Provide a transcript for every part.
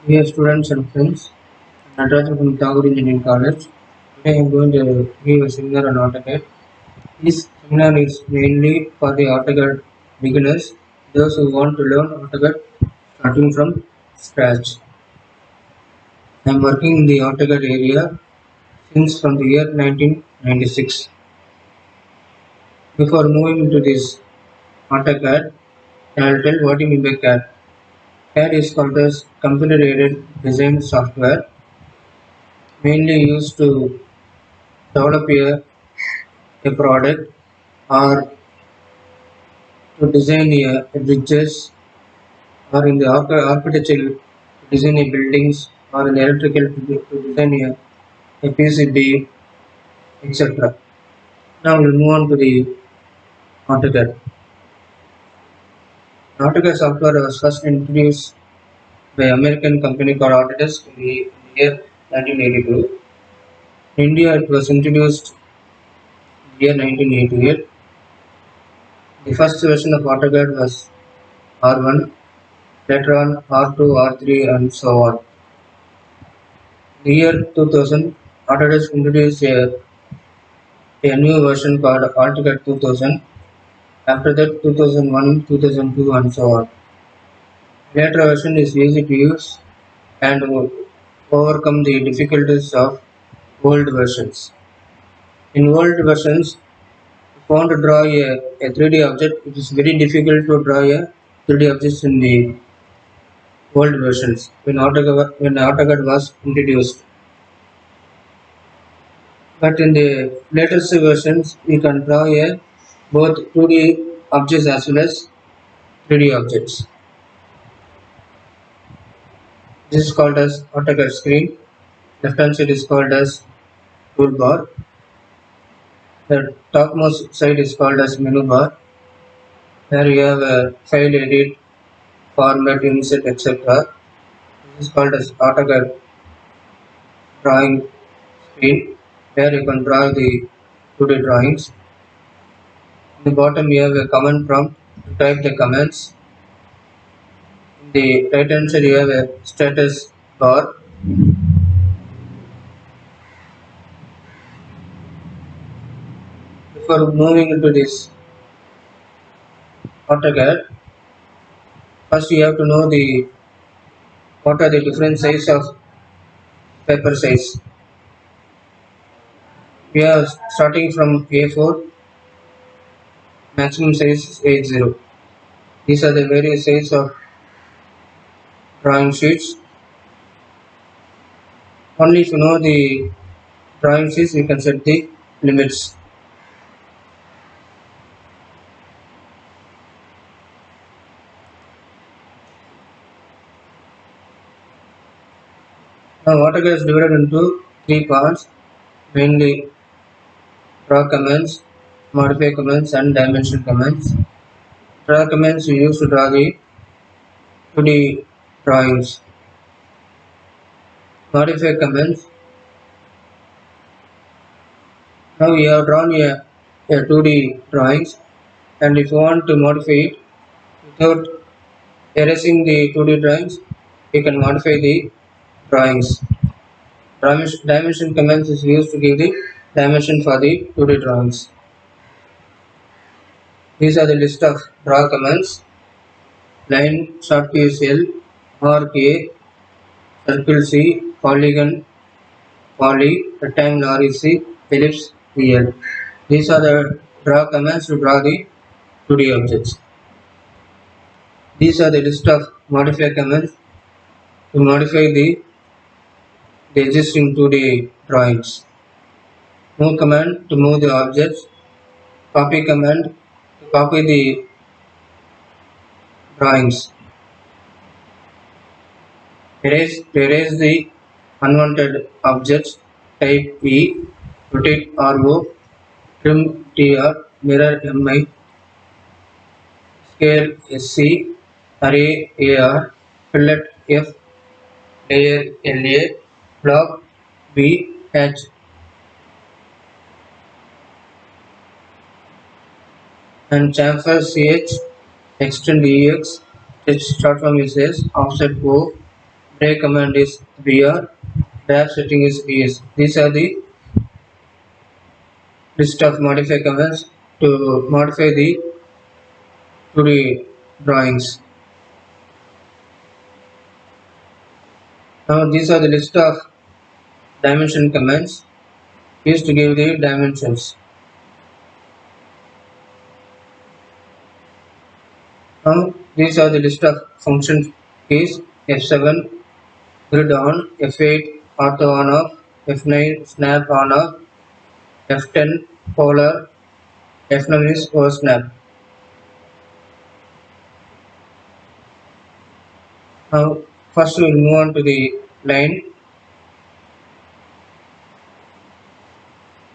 Dear students and friends, Natarajan from Tagore Engineering College. Today I am going to give a seminar on AutoCAD. This seminar is mainly for the AutoCAD beginners, those who want to learn AutoCAD starting from scratch. I am working in the AutoCAD area since from the year 1996. Before moving into this AutoCAD, I will tell what you mean by CAD. CAD is called as computer aided design software, mainly used to develop a product or to design a bridges or in the architecture to design a buildings or in electrical to design a PCB, etc. Now we'll move on to the AutoCAD. AutoCAD software was first introduced by American company called Autodesk in the year 1982. In India, it was introduced in the year 1988. The first version of AutoCAD was R1, later on R2, R3, and so on. In the year 2000, Autodesk introduced a new version called AutoCAD 2000. After that, 2001, 2002, and so on. Later version is easy to use and will overcome the difficulties of old versions. In old versions, if you want to draw a 3D object, it is very difficult to draw a 3D objects in the old versions when AutoCAD was introduced. But in the latest versions, we can draw both 2D objects as well as 3D objects. This is called as AutoCAD screen. Left hand side is called as toolbar. The topmost side is called as menu bar. Here you have a file edit, format, insert, etc. This is called as AutoCAD drawing screen, where you can draw the 2D drawings. In the bottom you have a command prompt to type the commands. In the right hand side you have a status bar. Before moving into this AutoCAD, first you have to know what are the different size of paper size. We are starting from A4, maximum size is A0. These are the various sizes of drawing sheets. Only if you know the drawing sheets, you can set the limits. Now, AutoCAD is divided into three parts, mainly draw commands, modify commands, and dimension commands. Draw commands we use to draw the 2D drawings. Modify commands. Now we have drawn a 2D drawings, and if you want to modify it without erasing the 2D drawings, you can modify the drawings. Dimension commands is used to give the dimension for the 2D drawings. These are the list of draw commands: line, short piece L, arc A, circle C, polygon poly, rectangle REC, ellipse EL. These are the draw commands to draw the 2D objects. These are the list of modify commands to modify the existing 2D drawings. Move command to move the objects. Copy command to copy the drawings. Erase to erase the unwanted objects. Type E, rotate RO, trim TR, mirror MI, scale SC, array AR, fillet F, layer LA, block B, H. And chamfer CH, extend EX, stretch short form is S, offset O, break command is BR, wrap setting is BS. These are the list of modify commands to modify the 2D drawings. Now these are the list of dimension commands used to give the dimensions. Now these are the list of function keys: F7 grid on, F8 auto on off, F9 snap on off, F10 polar, F9 is over snap. Now first we will move on to the line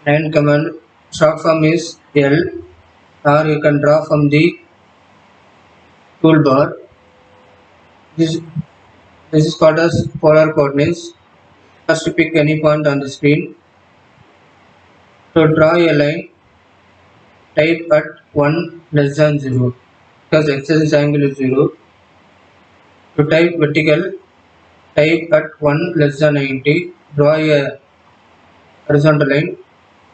command. Short form is L, or you can draw from the toolbar. This is called as polar coordinates. First you pick any point on the screen. To draw a line, type at 1 less than 0 because x-axis angle is 0. To type vertical, type at 1 less than 90. Draw a horizontal line,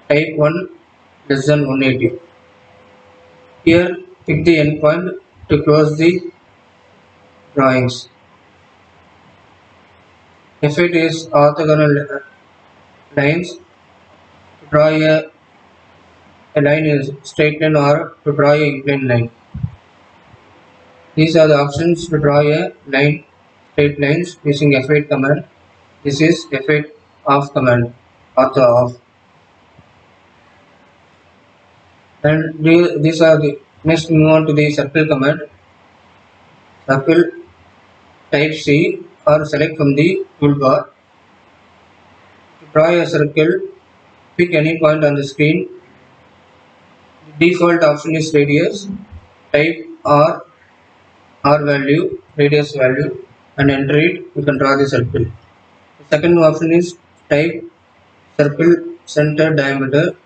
type 1 less than 180. Here pick the endpoint to close the drawings. F8 is orthogonal lines. To draw a line is straight line or to draw a inclined line. These are the options to draw a line, straight lines using F8 command. This is F8 off command, ortho off. And these are the next move on to the circle command. Circle, type C or select from the toolbar. To draw a circle, pick any point on the screen. The default option is radius. Type R value, radius value, and enter it. You can draw the circle. The second option is type circle center diameter.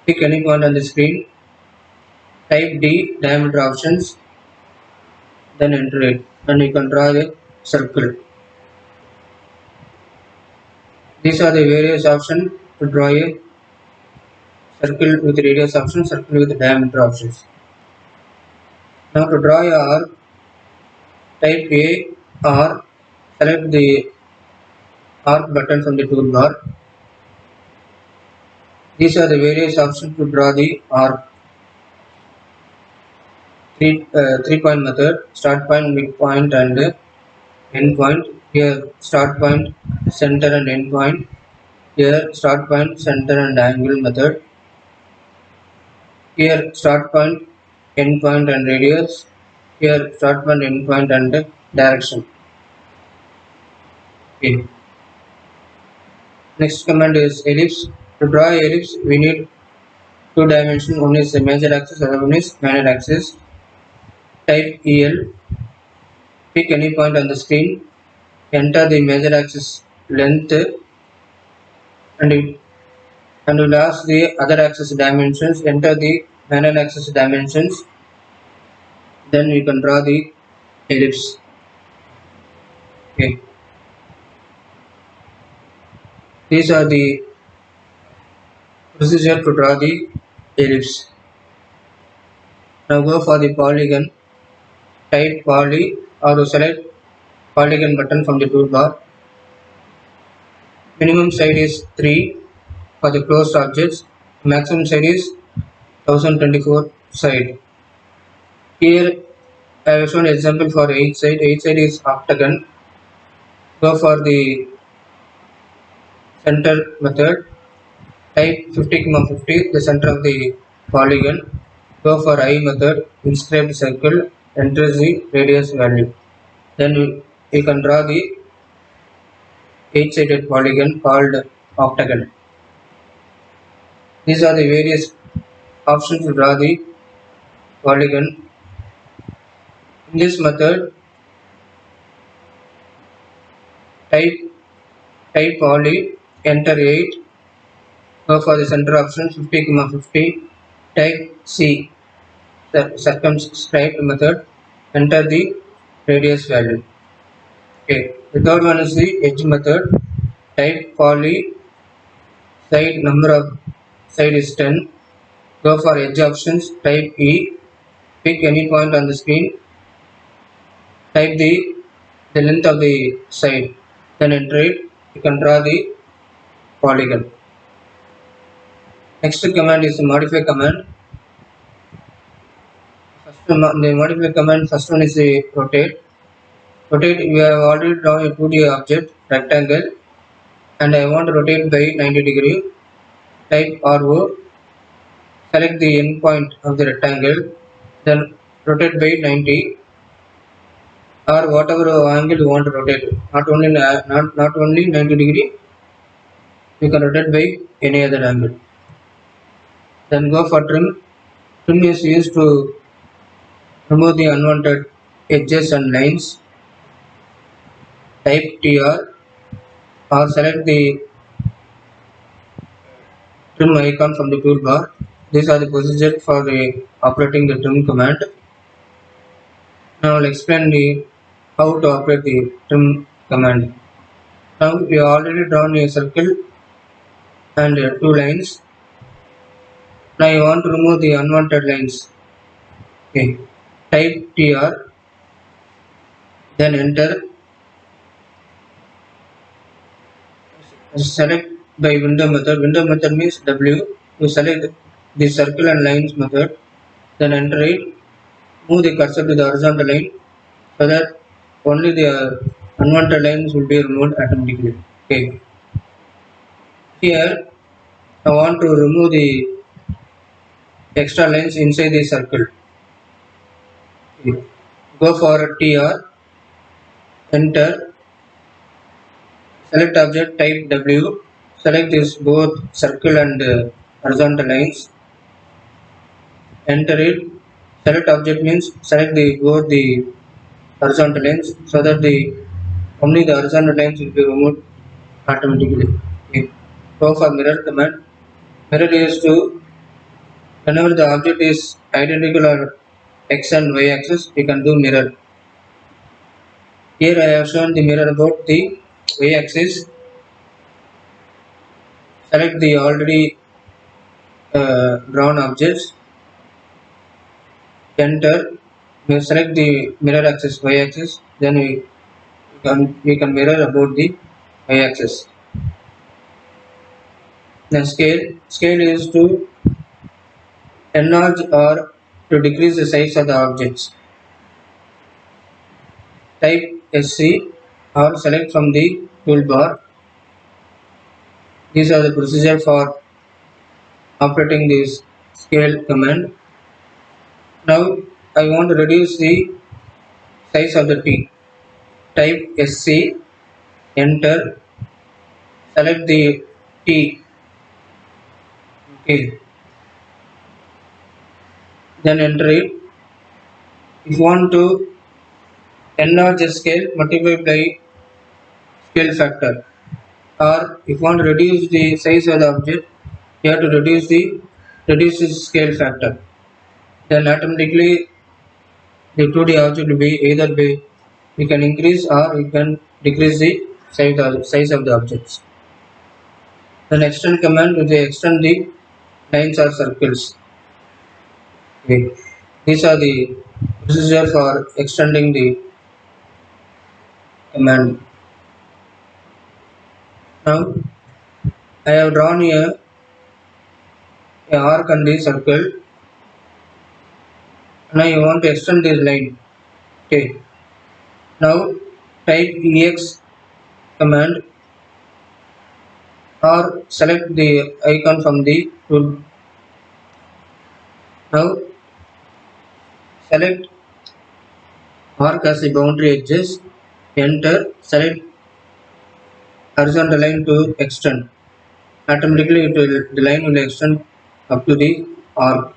Pick any point on the screen. Type D diameter options, then enter it, and you can draw the circle. These are the various options to draw a circle with radius option, circle with diameter options. Now to draw a arc, type A R, select the arc button from the toolbar. These are the various options to draw the arc. Three point method: start point, midpoint, and end point. Here start point, center, and end point. Here start point, center, and angle method. Here start point, end point, and radius. Here start point, end point, and direction. Okay. Next command is ellipse. To draw ellipse, we need two dimensions. One is the major axis, other one is minor axis. Type EL. Pick any point on the screen. Enter the major axis length, and will ask the other axis dimensions. Enter the minor axis dimensions. Then you can draw the ellipse. Okay. These are the procedure to draw the ellipse. Now go for the polygon. Type poly or select polygon button from the toolbar. Minimum side is 3 for the closed objects. Maximum side is 1024 side. Here I have shown example for each side. Each side is octagon. Go for the center method. Type 50, the center of the polygon. Go for I method. Inscribe circle. Enter the radius value. Then you can draw the 8-sided polygon called octagon. These are the various options to draw the polygon. In this method, type poly, enter 8, go for the center option 50, type C, the circumscribed method, enter the radius value. Okay. The third one is the edge method. Type poly, side number of side is 10. Go for edge options. Type E. Pick any point on the screen. Type the length of the side. Then enter it. You can draw the polygon. Next command is the modify command. The modify command, first one is the rotate. Rotate, we have already drawn a 2D object, rectangle, and I want to rotate by 90 degree. Type RO, select the end point of the rectangle, then rotate by 90 or whatever angle you want to rotate. Not only 90 degree, you can rotate by any other angle. Then go for trim. Trim is used to remove the unwanted edges and lines. Type TR or select the trim icon from the toolbar. These are the procedure for the operating the trim command. Now I'll explain how to operate the trim command. Now we have already drawn a circle and two lines. Now I want to remove the unwanted lines. Okay. Type TR, then enter. Select by window method. Window method means W. You select the circle and lines method, then enter it. Move the cursor to the horizontal line so that only the unwanted lines will be removed automatically. Okay. Here I want to remove the extra lines inside the circle. Okay. Go for TR, enter, select object, type W, select this both circle and horizontal lines, enter it. Select object means select the both the horizontal lines so that the only the horizontal lines will be removed automatically. Okay. Go for mirror command. Mirror is to whenever the object is identical on x and y axis, we can do mirror. Here I have shown the mirror about the y axis. Select the already drawn objects. Enter. We select the mirror axis y axis. Then we can mirror about the y axis. Then scale is to enlarge or to decrease the size of the objects. Type SC or select from the toolbar. These are the procedure for operating this scale command. Now I want to reduce the size of the T. Type SC, enter, select the T. Okay. Then enter it. If you want to enlarge the scale, multiply by scale factor. Or if you want to reduce the size of the object, you have to reduce the scale factor. Then automatically the 2D object will be either by we can increase or we can decrease the size of the objects. Then extend command will extend the lines or circles. Okay. These are the procedure for extending the command. Now I have drawn a arc on the circle. Now you want to extend this line. Okay. Now type EX command or select the icon from the tool. Now select arc as the boundary edges. Enter. Select horizontal line to extend. Automatically the line will extend up to the arc.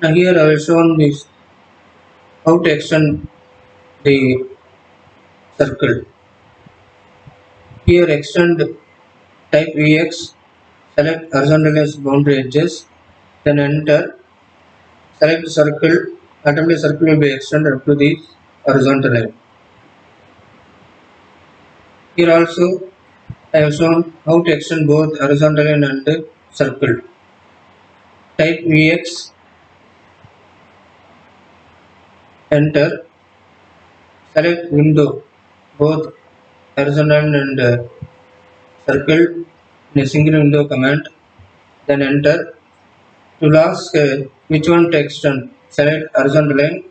Now here I will show this how to extend the circle. Here extend, type Vx, select horizontal as boundary edges, then enter, select circle, automatically circle will be extended up to the horizontal line. Here also I have shown how to extend both horizontal line and circle. Type Vx, enter, select window, both horizontal and circle in a single window command, then enter. To ask which one to extend, select horizontal line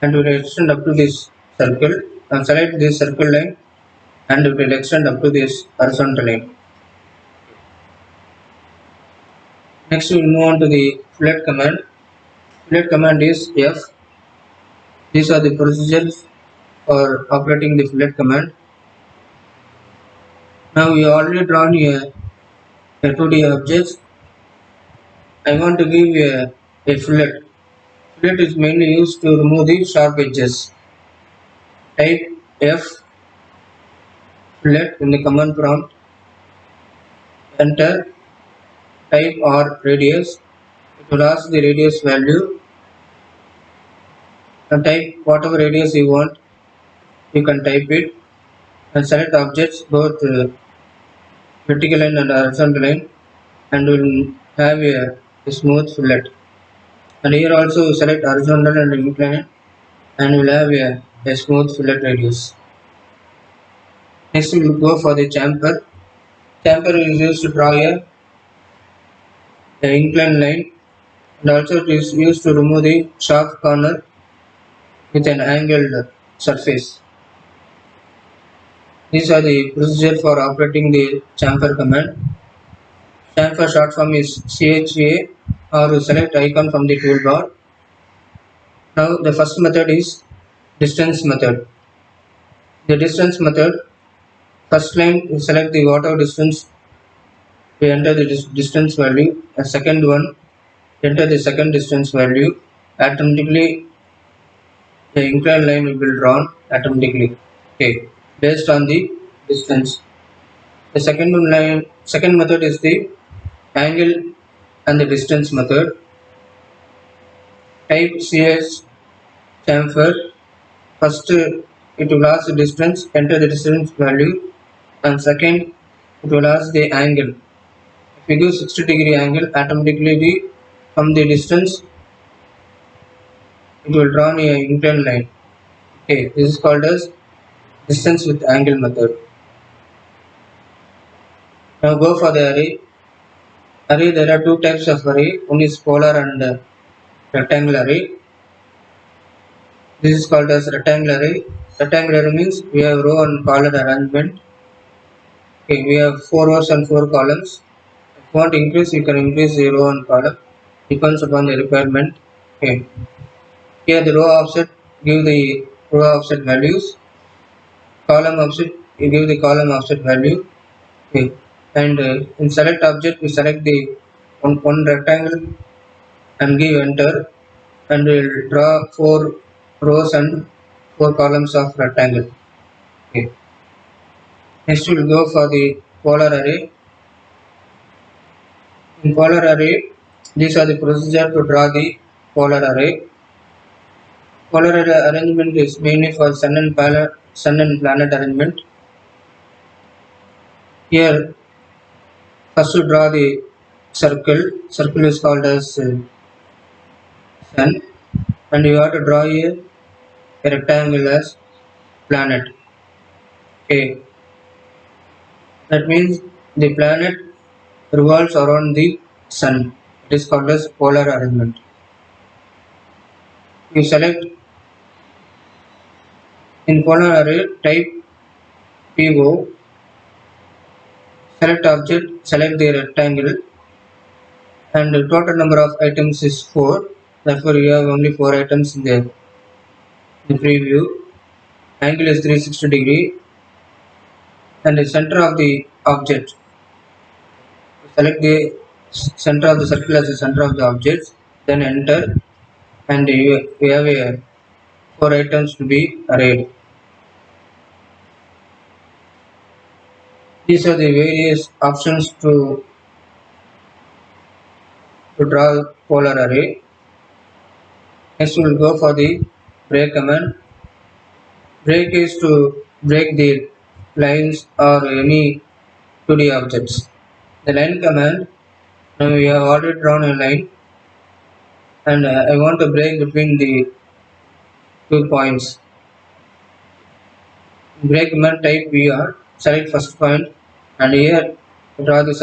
and we will extend up to this circle, and select this circle line and it will extend up to this horizontal line. Next we will move on to the fillet command. Fillet command is F. These are the procedures for operating the fillet command. Now we already drawn a 2D object. I want to give a fillet. Fillet is mainly used to remove the sharp edges. Type F fillet in the command prompt. Enter. Type or radius. It will ask the radius value and type whatever radius you want. You can type it and select objects both vertical line and horizontal line and will have a smooth fillet. And here also select horizontal and incline and will have a smooth fillet radius. Next we will go for the chamfer. Chamfer is used to draw a inclined line and also it is used to remove the sharp corner with an angled surface. These are the procedure for operating the chamfer command. Chamfer short form is CHA or select icon from the toolbar. Now the first method is distance method. The distance method, first line you select the whatever distance, we enter the distance value. A second one, enter the second distance value. Automatically the inclined line will be drawn automatically. Okay, based on the distance. The second method is the angle and the distance method. Type CS chamfer. First it will ask the distance, enter the distance value, and second it will ask the angle. If you give 60-degree angle, automatically from the distance it will draw an inclined line. Okay, this is called as distance with angle method. Now go for the array. Array, there are two types of array. One is polar and rectangular array. This is called as rectangular array. Rectangular array means we have row and column arrangement. Okay, we have 4 rows and 4 columns. If you want to increase, you can increase the row and column. Depends upon the requirement. Okay. Here the row offset, give the row offset values. Column offset, you give the column offset value. Okay. And in select object, we select the one rectangle and give enter, and we'll draw 4 rows and 4 columns of rectangle. Okay. Next we'll go for the polar array. In polar array, these are the procedure to draw the polar array. Polar array arrangement is mainly for sun and planet arrangement. Here, first to draw the circle. Circle is called as sun, and you have to draw a rectangle as planet. Okay, that means the planet revolves around the sun. It is called as polar arrangement. You select in polar array type PO, select object, select the rectangle, and the total number of items is 4. Therefore, you have only 4 items in the preview. Angle is 360-degree, and the center of the object. Select the center of the circle as the center of the object. Then enter, and you have 4 items to be arrayed. These are the various options to draw polar array. Next we will go for the break command. Break is to break the lines or any 2D objects. The line command, now we have already drawn a line and I want to break between the 2 points. Break command type VR, select first point and here draw the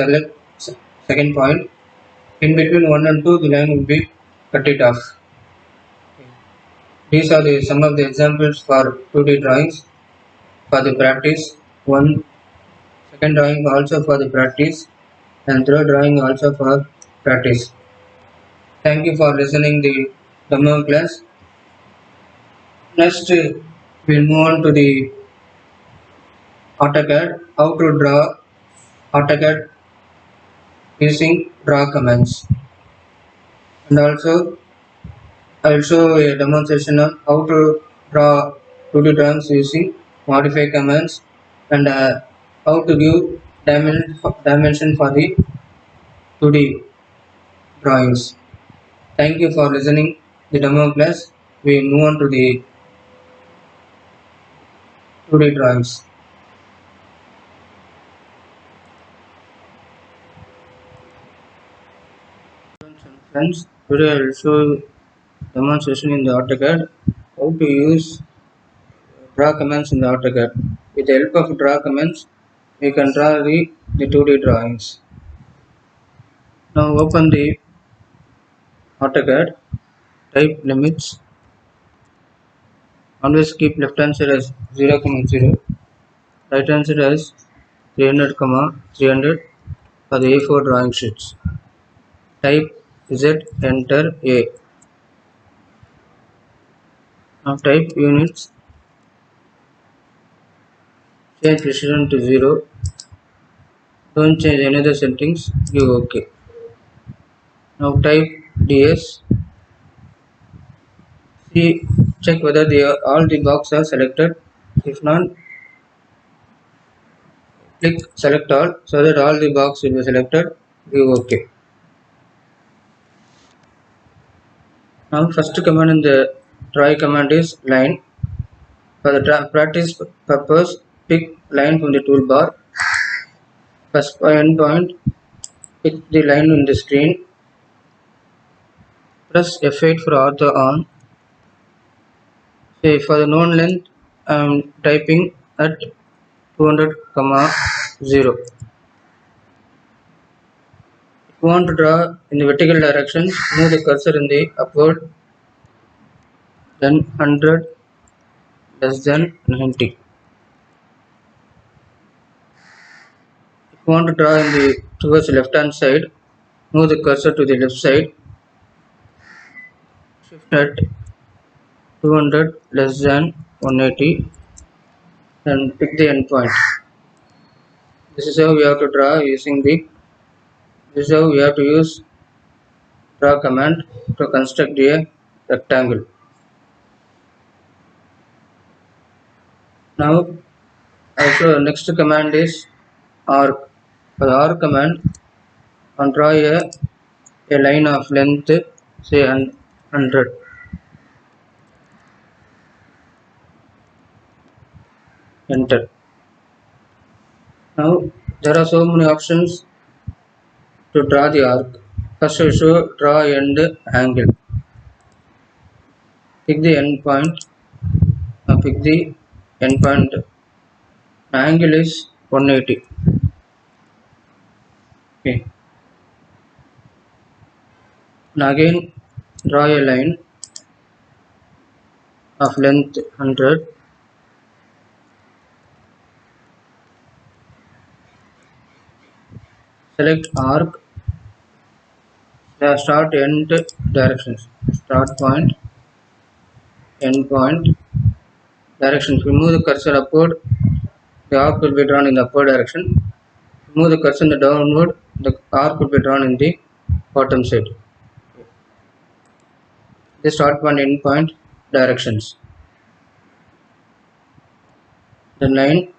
second point. In between 1 and 2 the line will be cut it off. These are some of the examples for 2D drawings for the practice. One second drawing also for the practice and third drawing also for practice. Thank you for listening the demo class. Next we'll move on to the AutoCAD, how to draw AutoCAD using draw commands. And also I will show a demonstration on how to draw 2D drawings using modify commands and how to give dimension for the 2D drawings. Thank you for listening the demo class. We move on to the 2D drawings. Friends, today I will show demonstration in the AutoCAD how to use draw commands in the AutoCAD. With the help of draw commands, we can draw the 2D drawings. Now open the AutoCAD, type limits, always keep left hand side as 0, 0, right hand side as 300, 300 for the A4 drawing sheets. Type Z, enter A. Now type units, change precision to 0, don't change any other settings, give OK. Now type DS, see, check whether all the boxes are selected. If not, click select all so that all the boxes will be selected, give OK. Now first command in the try command is line. For the practice purpose, pick line from the toolbar. First endpoint, pick the line on the screen. Press F8 for ortho on. Say for the known length, I am typing at 200, 0. If you want to draw in the vertical direction, move the cursor in the upward, then 100 less than 90. If you want to draw in the towards the left hand side, move the cursor to the left side, shift at 200 less than 180 and pick the endpoint. This is how we have to draw using this is how we have to use draw command to construct a rectangle. Now also next command is arc. For the arc command, on draw a line of length say 100. Enter. Now there are so many options to draw the arc. First we show draw end angle. Pick the end point. Pick the end point. Angle is 180. Okay. Now again draw a line of length 100. Select arc. Start end directions. Start point, end point, direction. If you move the cursor upward, the arc will be drawn in the upward direction. If you move the cursor in the downward, the arc will be drawn in the bottom side. The start point, end point, directions. The line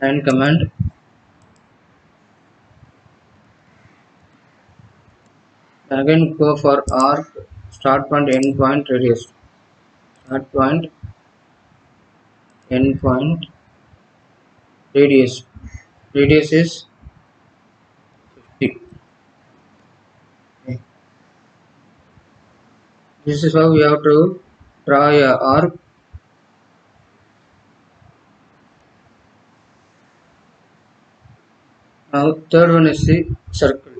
line command. Again go for arc, start point, end point, radius. Start point, end point, radius. Radius is 50. Okay. This is how we have to draw a arc. Now third one is the circle.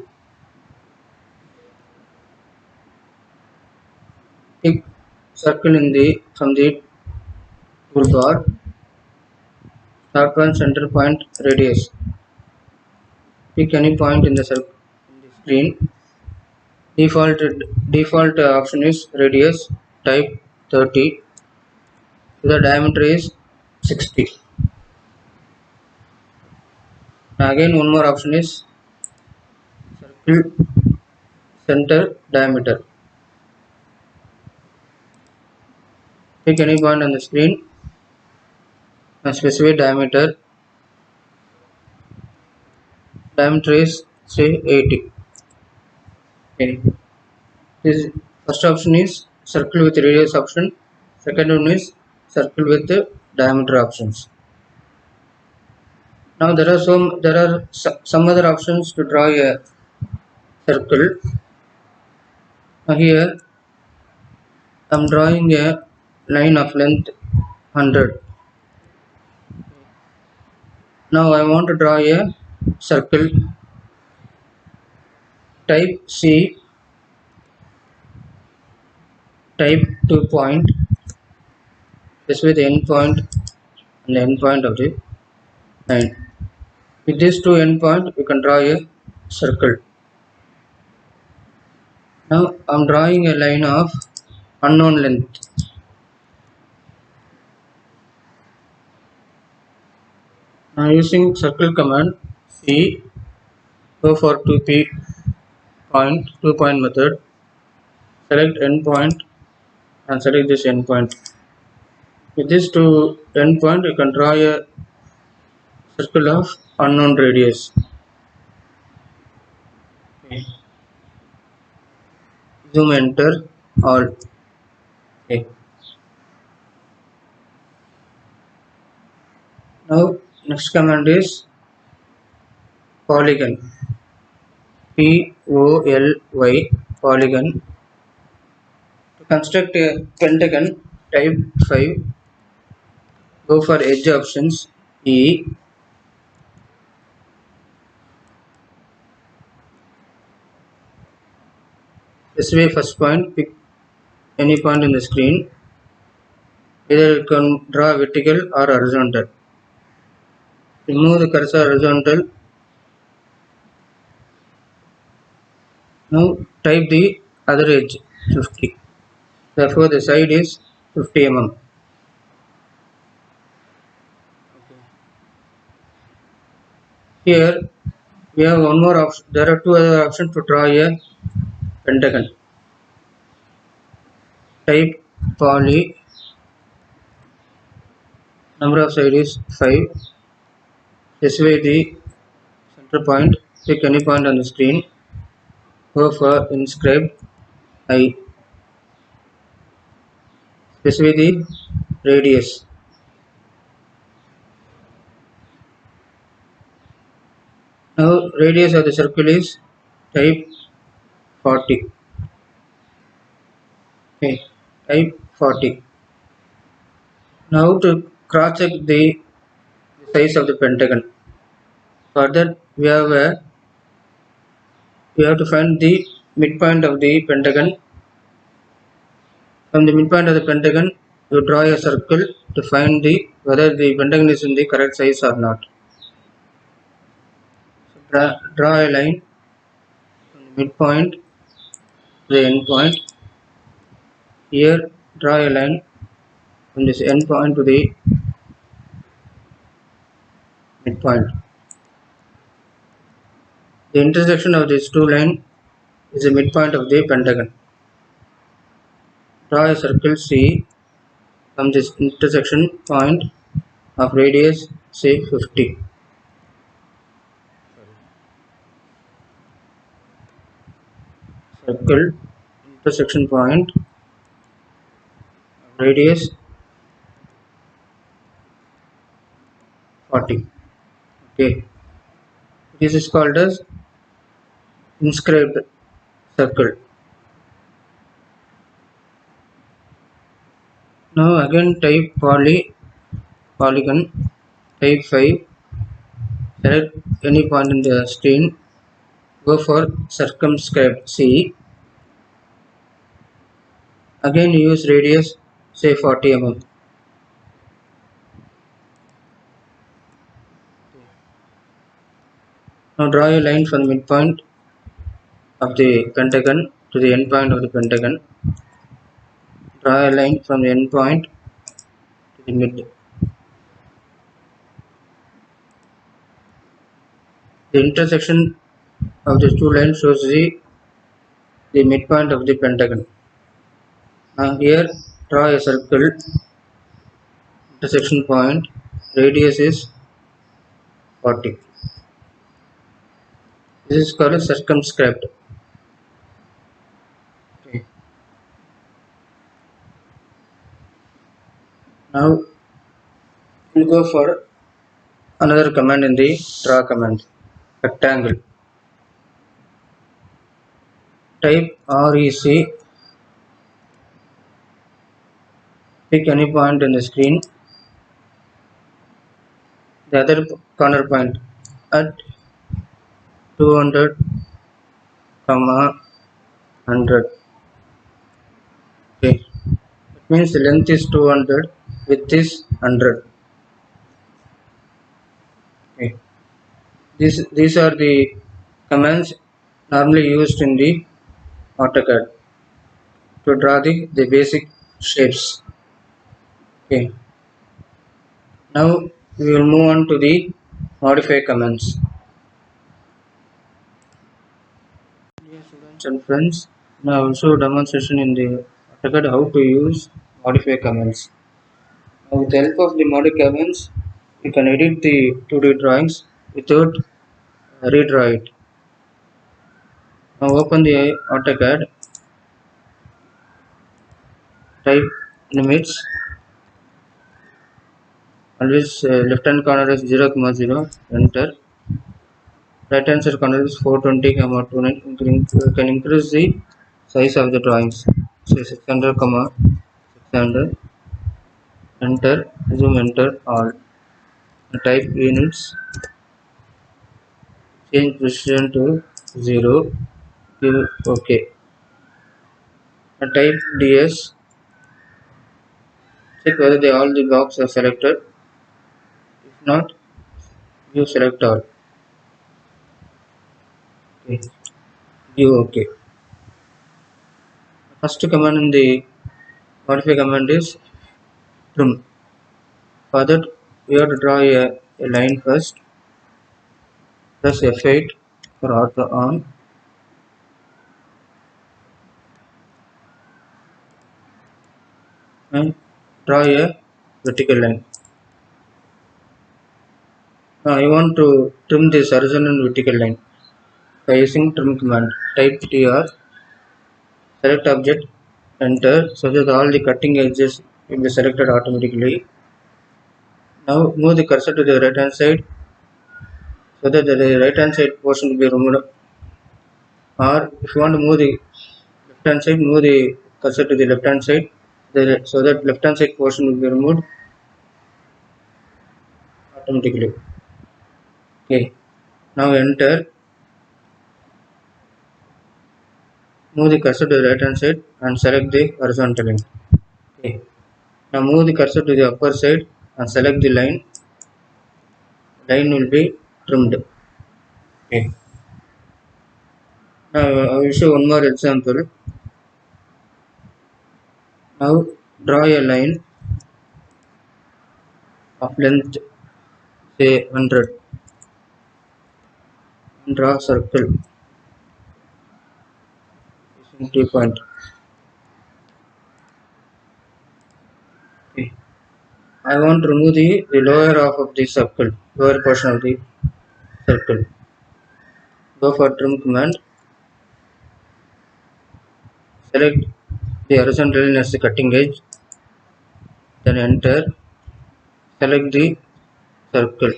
Pick circle in the from the toolbar. Start point, center point, radius. Pick any point in the circle in the screen. Default option is radius. Type 30. The diameter is 60. Again one more option is circle center diameter. Pick any point on the screen and specify diameter. Diameter is say 80. Okay. This first option is circle with radius option. Second one is circle with the diameter options. Now there are some other options to draw a circle. Now here I am drawing a line of length 100. Now I want to draw a circle. Type C. Type 2 point. This with the end point and the end point of the line. With these two end point, you can draw a circle. Now I am drawing a line of unknown length. Now using circle command, C, go for 2 point method. Select end point and select this end point. With this two end point, you can draw a circle of unknown radius. Okay. Zoom enter all. Okay. Now next command is polygon. Poly polygon. To construct a pentagon, type 5. Go for edge options. E. Specify first point. Pick any point in the screen. Either you can draw vertical or horizontal. Remove the cursor horizontal. Now type the other edge 50. Therefore the side is 50 mm. Here we have one more option. There are two other options to draw a pentagon. Type poly. Number of side is 5. Specify the center point. Pick any point on the screen. Go for inscribe I. Specify the radius. Now radius of the circle is type 40. Okay, type 40. Now to cross check the size of the pentagon. For that we have to find the midpoint of the pentagon. From the midpoint of the pentagon, you draw a circle to find whether the pentagon is in the correct size or not. So draw a line from the midpoint to the end point. Here draw a line from this end point to the midpoint. The intersection of these two lines is the midpoint of the pentagon. Draw a circle C from this intersection point of radius say 50. circle, intersection point, radius 40. Okay, this is called as inscribed circle. Now again type polygon, type 5, select any point in the screen, go for circumscribed C, again use radius say 40 mm. Now draw a line from the midpoint of the pentagon to the end point of the pentagon. Draw a line from the end point to the mid. The intersection of the two lines shows the midpoint of the pentagon. Now here draw a circle, intersection point, radius is 40. This is called circumscribed. Okay. Now we'll go for another command in the draw command, rectangle. Type REC, pick any point in the screen, the other corner point at 200, 100. Okay, it means the length is 200, width is 100. Okay, these are the commands normally used in the AutoCAD to draw the basic shapes. Okay, now we will move on to the modify commands. Dear students and friends, now I will show a demonstration in the AutoCAD how to use modify commands. Now with the help of the modify commands, you can edit the 2D drawings without redraw it. Now open the AutoCAD, type limits, always left hand corner is 0, 0, enter. Right hand side corner is 420, 29. You can increase the size of the drawings. Say 600, 600. Enter, zoom, enter all. Type units, change precision to 0, give OK. Type DS, check whether all the blocks are selected. If not, you select all. Okay. Give OK. First command in the modify command is trim. For that, we have to draw a line first. Press F8 for auto on. And draw a vertical line. Now I want to trim this horizontal and vertical line by using trim command. Type TR, select object, enter, so that all the cutting edges will be selected automatically. Now move the cursor to the right hand side so that the right hand side portion will be removed. Or if you want to move the left hand side, move the cursor to the left hand side so that left hand side portion will be removed automatically. Okay, now enter. Move the cursor to the right hand side and select the horizontal line. Okay, now move the cursor to the upper side and select the line. Line will be trimmed. Okay, now I will show one more example. Now draw a line of length say 100 and draw a circle using T point. Okay, I want to remove the lower half of the circle, lower portion of the circle. Go for trim command. Select the horizontal line as the cutting edge, then enter. Select the circle.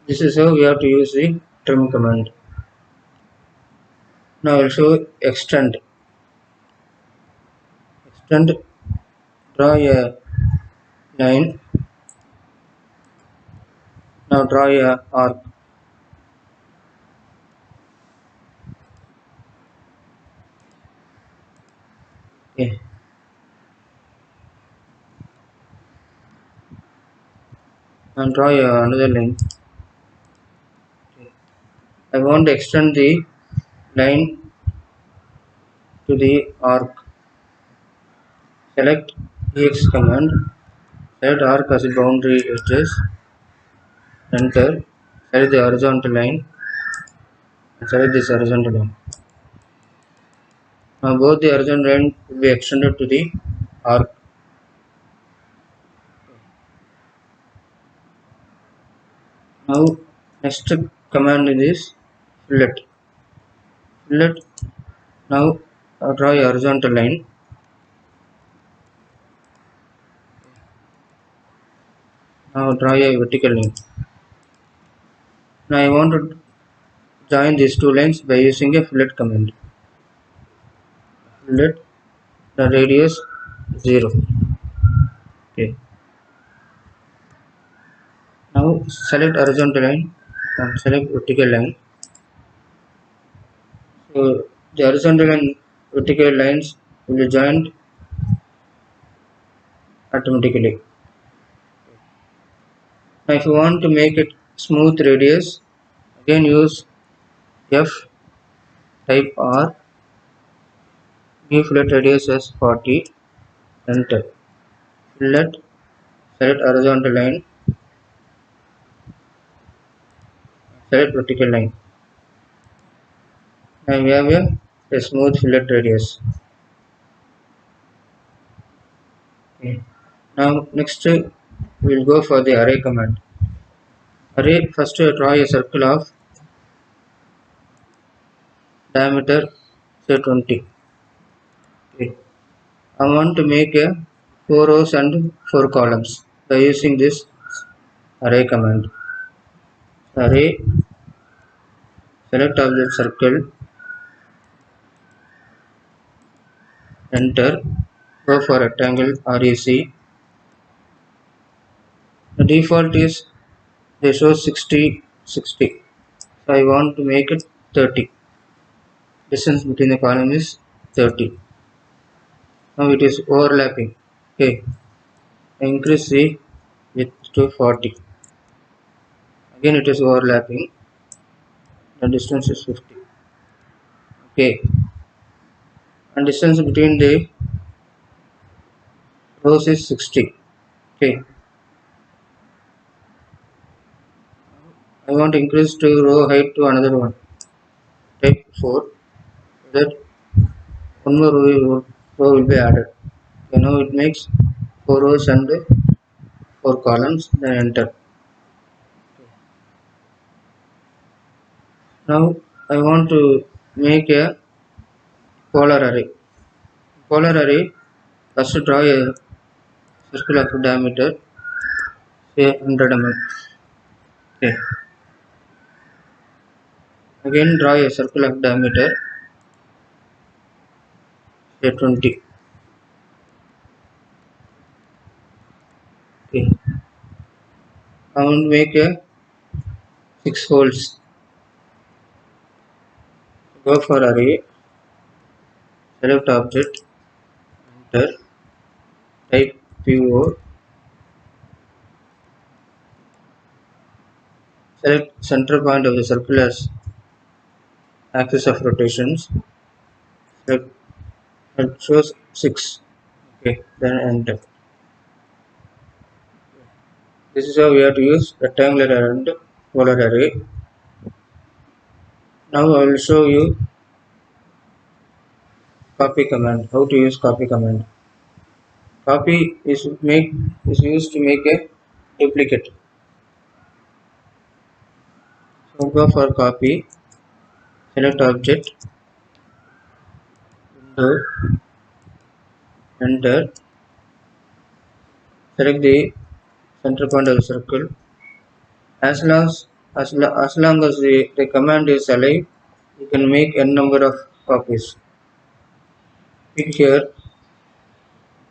This is how we have to use the trim command. Now I will show extend. Extend, draw a line. Now draw a arc. Okay. And draw another line. Okay. I want to extend the line to the arc. Select EX command. Select arc as a boundary edges. Enter. Select the horizontal line. And select this horizontal line. Now both the horizontal line will be extended to the arc. Now next command is fillet. Fillet. Now draw a horizontal line. Now draw a vertical line. Now I want to join these two lines by using a fillet command. Fillet, the radius 0. Okay. Now select horizontal line and select vertical line. So the horizontal and vertical lines will be joined automatically. Now if you want to make it smooth radius, again use F, type R, give fillet radius as 40, enter. Fillet, select horizontal line, select vertical line. Now we have a smooth fillet radius. Okay. Now next we will go for the array command. Array, first draw a circle of diameter say 20. Okay. I want to make a 4 rows and 4 columns by using this array command. Array, select object circle, enter, go for rectangle REC. The default is they show 60 60. So I want to make it 30. Distance between the column is 30. Now it is overlapping. Okay. I increase the width to 40. Again it is overlapping. The distance is 50. Okay. And distance between the rows is 60. Okay. I want to increase to row height to another one. Type 4. So that one more row will be added. Okay, now it makes 4 rows and 4 columns. Then enter. Now I want to make a polar array. Polar array, first draw a circle of diameter say 100 mm. Okay. Again draw a circle of diameter say 20. Okay. I want to make a 6 holes. Go for array, select object, enter, type PO, select center point of the circle as axis of rotations. Select, it shows 6. Okay, then enter. This is how we have to use rectangular and polar array. Now I will show you copy command. How to use copy command. Copy is used to make a duplicate. Now go for copy, select object, window, enter, select the center point of the circle. As long as the command is alive, you can make n number of copies. Pick here,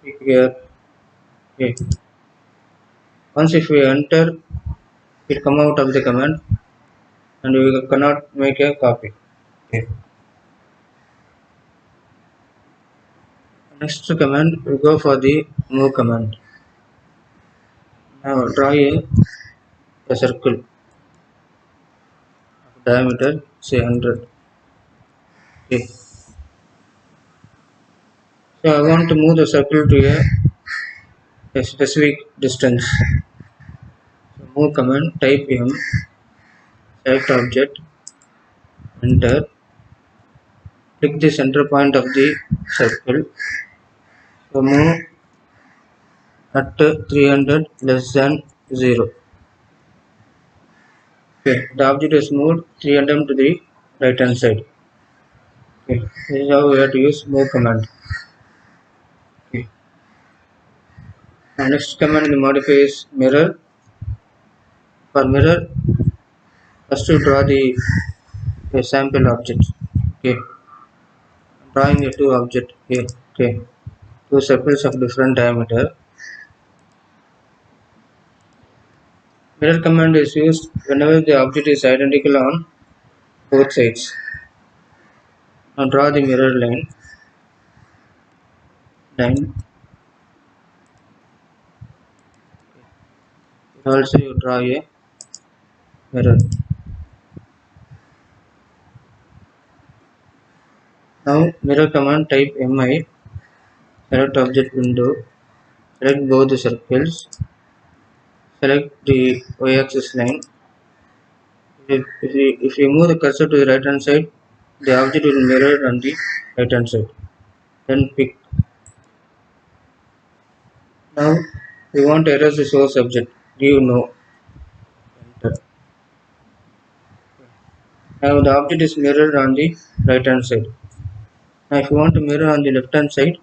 pick here. Okay. Once if we enter, it come out of the command and we cannot make a copy. Okay. Next command, we go for the move command. Now draw a circle of diameter say 100. Okay. So I want to move the circle to a specific distance. So move command, type M, select object, enter, click the center point of the circle. So move at 300 less than 0. Okay, the object is moved 300 to the right hand side. Okay, this is how we have to use move command. Okay. And next command in the modify is mirror. For mirror, first to draw the a sample object. Okay, drawing a two object here. Okay, two circles of different diameter. Mirror command is used whenever the object is identical on both sides. Now draw the mirror line. Also you draw a mirror. Now mirror command, type mi, select object window, select both the circles, select the y-axis line. If you move the cursor to the right hand side, the object will mirror on the right hand side. Then pick. Now we want to erase the source object. Give no. Enter. Now the object is mirrored on the right hand side. Now if you want to mirror on the left hand side,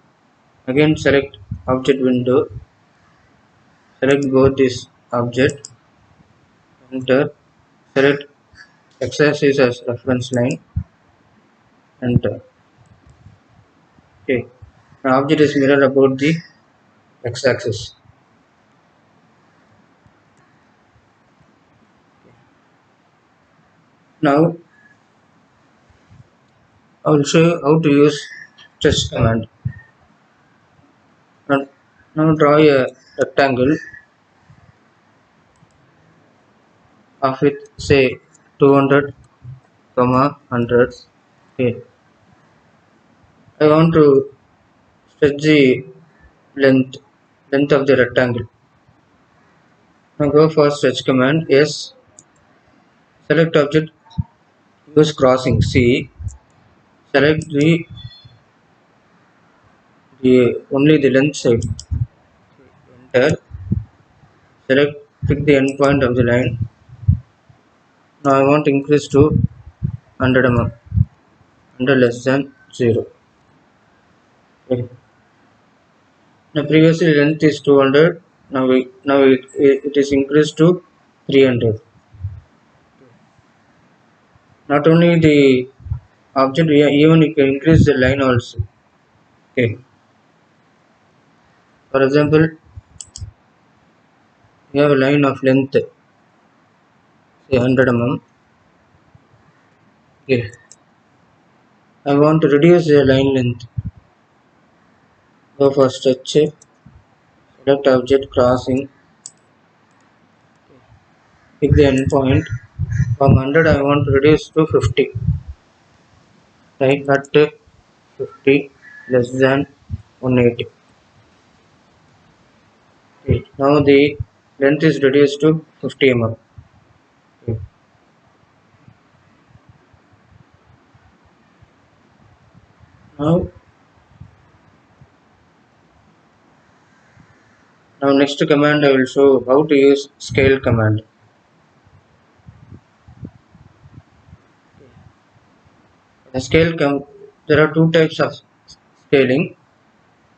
again select object window, select both this object, enter, select x-axis as reference line, enter. Okay. Now object is mirrored about the x-axis. Now I will show you how to use stretch command. Now draw a rectangle of it say 200, 100. Okay. I want to stretch the length of the rectangle. Now go for stretch command. Yes. Select object. Use crossing. C. Select the only the length side. Enter. Select. Pick the end point of the line. Now I want to increase to 100 mm. 100 less than 0. Okay. Now previously length is 200. Now it is increased to 300. Not only the object, even you can increase the line also. Okay. For example, you have a line of length say 100 mm. Okay. I want to reduce the line length. Go for stretch. Select object crossing. Pick the end point. From 100 I want to reduce to 50. Right at 50 less than 180. Okay. Now the length is reduced to 50 mm. Okay. Now next command I will show how to use scale command. The scale there are two types of scaling.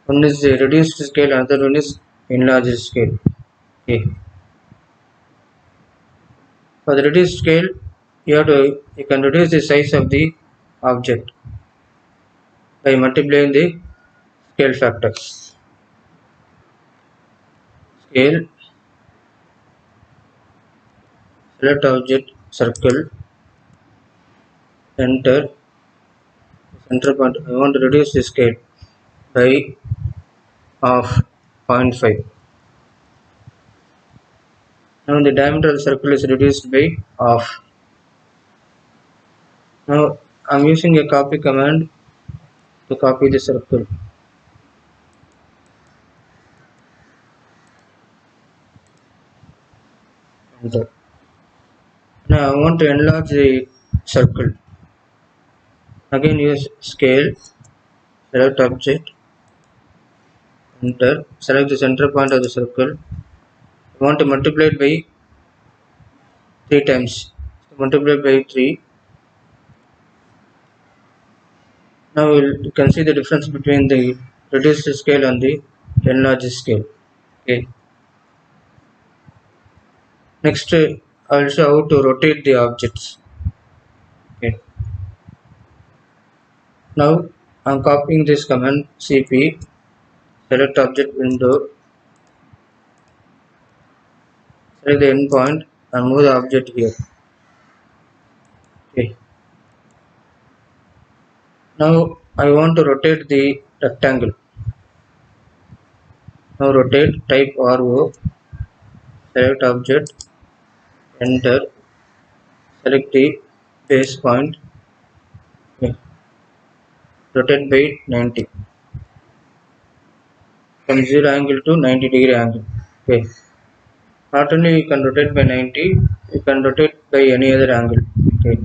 One is the reduced scale, another one is enlarged scale. Okay. For the reduced scale, you can reduce the size of the object by multiplying the scale factor. Scale, select object, circle, enter, center point. I want to reduce the scale by of 0.5. Now the diameter of the circle is reduced by half. Now I am using a copy command to copy the circle. Enter. Now I want to enlarge the circle. Again use scale, select object, enter, select the center point of the circle. I want to multiply it by 3 times. So multiply by 3. Now you can see the difference between the reduced scale and the enlarged scale. Okay. Next, I will show how to rotate the objects. Okay. Now I am copying this command cp, select object window, select the endpoint and move the object here. Okay. Now I want to rotate the rectangle. Now rotate, type RO, select object, enter, select the base point, okay. Rotate by 90 from 0 angle to 90-degree angle. Okay. Not only you can rotate by 90, you can rotate by any other angle. Okay.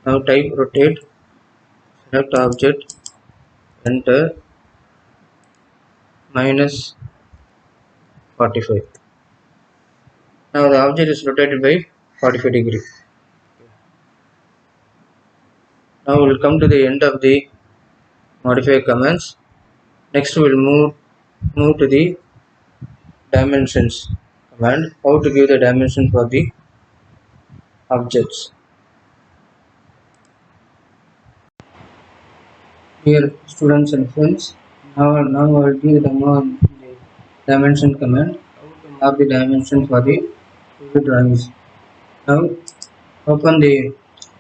Now type rotate, select object, enter, minus 45. Now the object is rotated by 45 degree. Now we will come to the end of the modify commands. Next we will move to the dimensions command. How to give the dimension for the objects. Here students and friends, now I will give the demo on the dimension command. How to mark the dimension for the 2D drawings. Now open the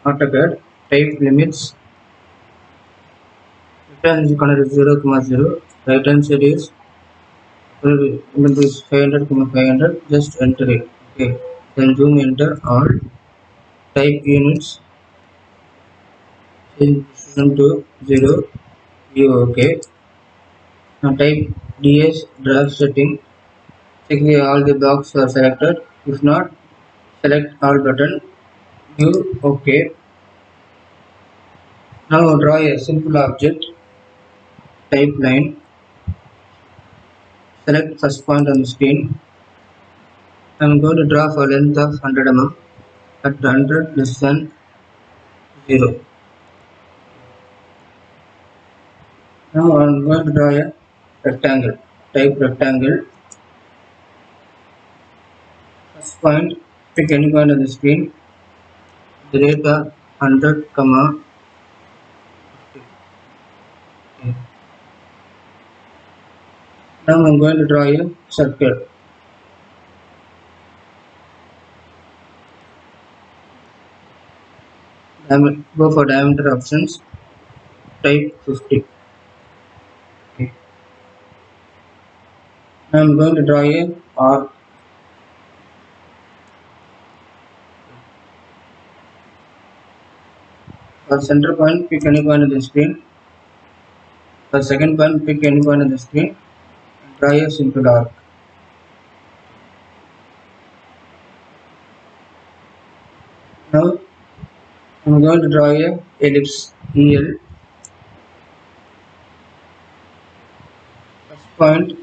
AutoCAD, type limits, left hand is equal to 0, 0, right hand side is 500, 500, just enter it. Okay. Then zoom enter all, type units, change to 0, view OK. Now type DS draft setting, check all the blocks are selected. If not, select all button, view OK. Now draw a simple object, type line, select first point on the screen. I am going to draw for length of 100 mm at 100 less than 0. Now I am going to draw a rectangle, type rectangle. First point, pick any point on the screen, the rate of 100, 50. Okay. Now I am going to draw a circle. Go for diameter options, type 50. Okay. Now I am going to draw a arc. For center point, pick any point on the screen. For second point, pick any point on the screen and draw a simple arc. Now I am going to draw a ellipse EL. First point,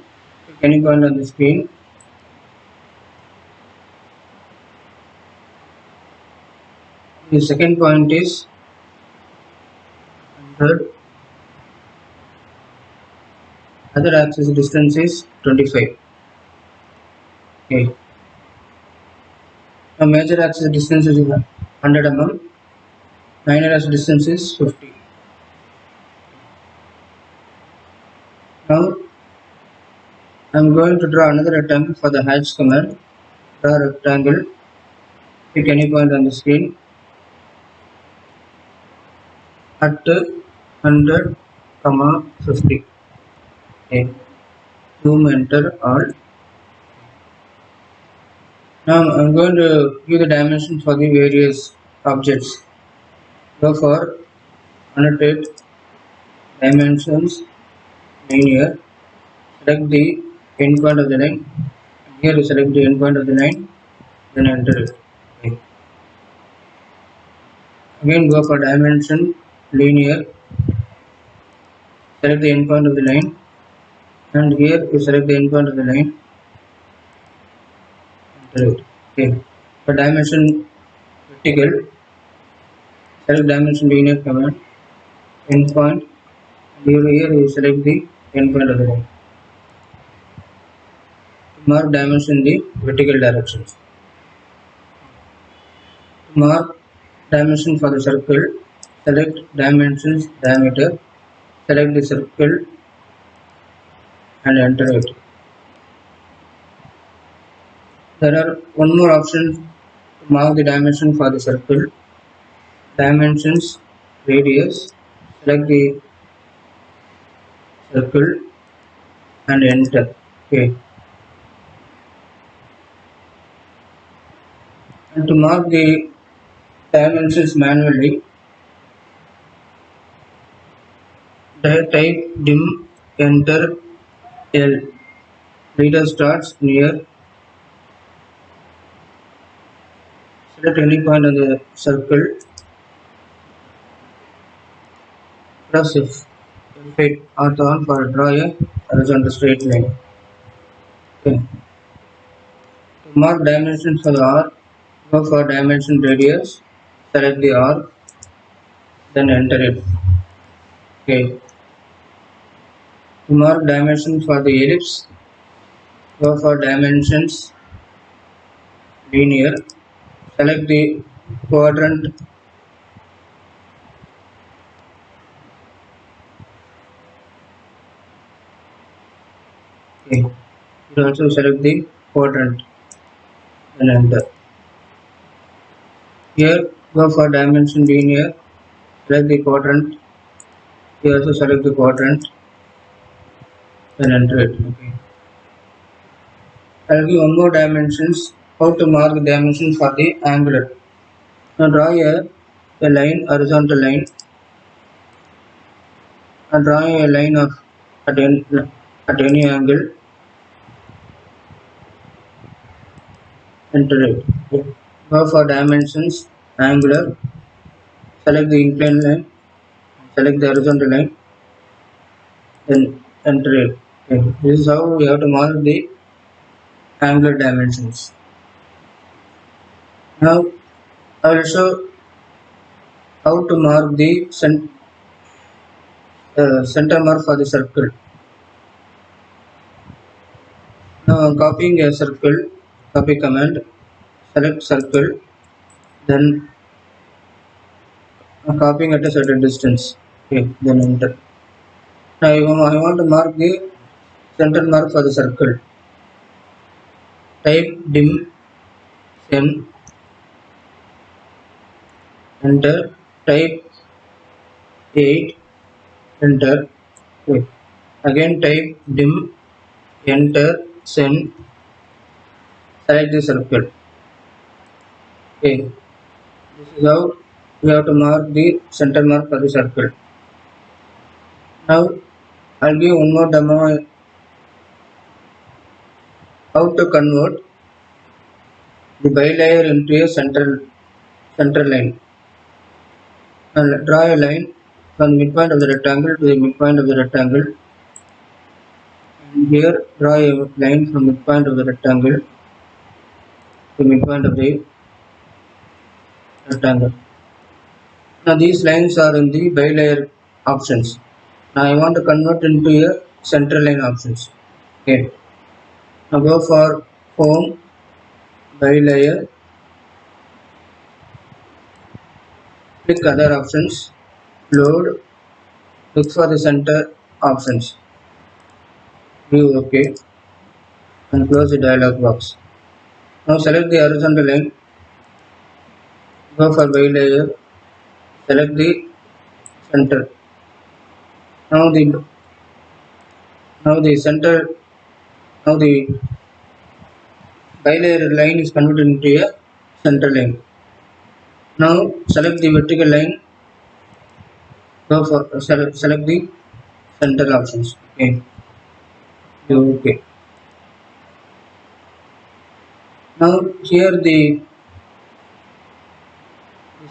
pick any point on the screen. The second point is Third, other axis distance is 25. Okay. Now major axis distance is 100 mm. Minor axis distance is 50. Now I am going to draw another rectangle for the hatch command. Draw a rectangle. Pick any point on the screen at 100, 50. Okay. Zoom, enter all. Now I am going to give the dimension for the various objects. Go for annotate dimensions linear. Select the endpoint of the line. Here you select the endpoint of the line, then enter it. Okay. Again go for dimension linear. Select the endpoint of the line, and here you select the endpoint of the line. Enter it. Okay. For dimension vertical, select dimension linear command endpoint, and here you select the endpoint of the line. Mark dimension in the vertical direction. To mark dimension for the circle, select dimensions diameter, select the circle and enter it. There are one more option to mark the dimension for the circle. Dimensions radius, select the circle and enter. Okay. And to mark the dimensions manually, type dim, enter L. Reader starts near. Select any point on the circle. Press F8 on for draw a horizontal straight line. Okay. To mark dimensions for the arc, go for dimension radius. Select the arc, then enter it. Okay. To mark dimension for the ellipse, go for dimensions linear. Select the quadrant. Okay. You also select the quadrant and enter. Here go for dimension linear. Select the quadrant. You also select the quadrant and enter it. Okay. I'll give one more dimensions. How to mark the dimension for the angular. Now draw a line, horizontal line. Now draw a line of at any angle. Enter it. Go for dimensions, angular. Select the inclined line. Select the horizontal line. Then enter it. Okay. This is how we have to mark the angular dimensions. Now I will show how to mark the center mark for the circle. Now I am copying a circle, copy command, select circle, then I am copying at a certain distance. Okay, then enter. Now I want to mark the center mark for the circle. Type dim, cen, enter. Type 8, enter. Okay. Again type dim, enter, cen, select the circle. Okay. This is how we have to mark the center mark for the circle. Now I'll give one more demo how to convert the bilayer into a center line. And draw a line from the midpoint of the rectangle to the midpoint of the rectangle. And here draw a line from midpoint of the rectangle to midpoint of the rectangle. Now these lines are in the bilayer options. Now I want to convert into a center line options. Okay. Now go for home, by layer, click other options, load, look for the center options, view OK, and close the dialog box. Now select the horizontal line, go for by layer, select the center. Now the center now the bilayer line is converted into a center line. Now select the vertical line, go for select the center options. Okay. Okay. Now here the